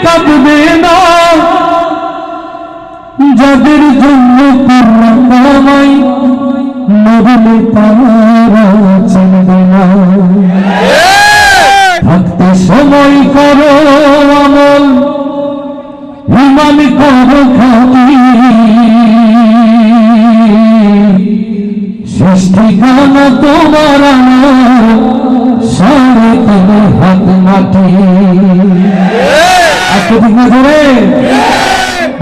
কাঁদবে না, যাদের জন্য করুণাময় মরলে তারা চিনবে না। থাকতে সময় করো আমল, ঈমান করো খাঁটি, শেষ ঠিকানা তোমার আমার 3.5 হাত মাটি। এতদিন ধরে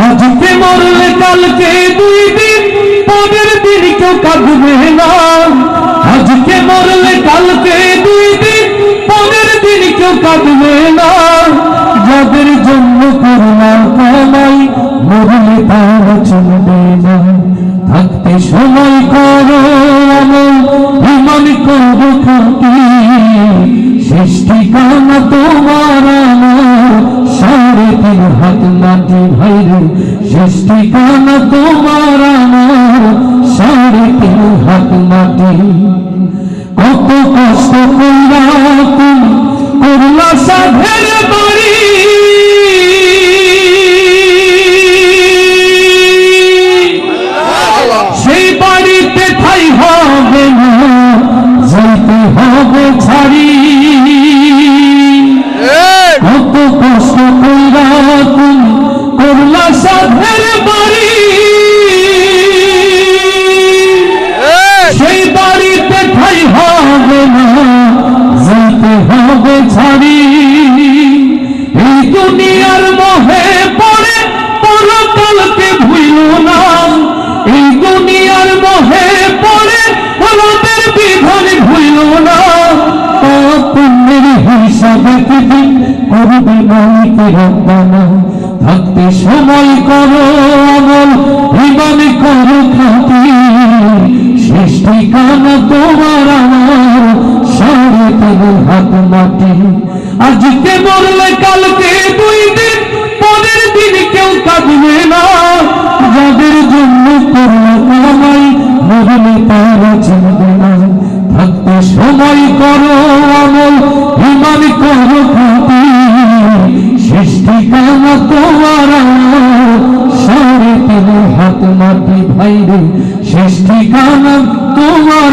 আজকে মরলে কালকে 2 দিন, পরের দিন কেউ কাঁদবে না। আজকে মরলে কালকে 2 দিন, পরের দিন কেউ কাঁদবে না। যাদের জন্য করুণা কামাই মরলে তারা চিনবে না। থাকতে সময় করো আমল, ঈমান করো খাঁটি, শেষ ঠিকানা তোমার আমার 3.5 হাত মাটি। ভাইরে শেষ ঠিকানা তোমার আমার 3.5 হাত মাটি। কত কষ্ট কইরা তুমি করলা সাধের বাড়ি, সেই বাড়িতে ঠাই হবে না, যাইতে হবে ছাড়ি। কত কষ্ট কইরা তুমি করলা সাধের বাড়ি, সেই বাড়িতে ঠাই হবে না, যাইতে হবে ছাড়ি। এই দুনিয়ার মোহে পড়ে পরকালকে ভুইল না, এই দুনিয়ার মোহে পড়ে আমাদের বিধান ভুইল না। পুণ্যের হিসাবে দিন করবে মালিকে রব্বানা। থাকতে সময় করো আমল, ঈমান করো খাঁটি, শেষ ঠিকানা তোমার আমার 3.5 হাত মাটি। আজকে মরলে কালকে 2 দিন, পরের দিন কেউ কাঁদবে না। যাদের জন্য করুণা কামাই মরলে তারা চিনবে না। থাকতে সময় করো আমল, ঈমান করো খাঁটি, শেষ ঠিকানা তোমার আমার 3.5 হাত মাটি। ভাইরে শেষ ঠিকানা তোমার।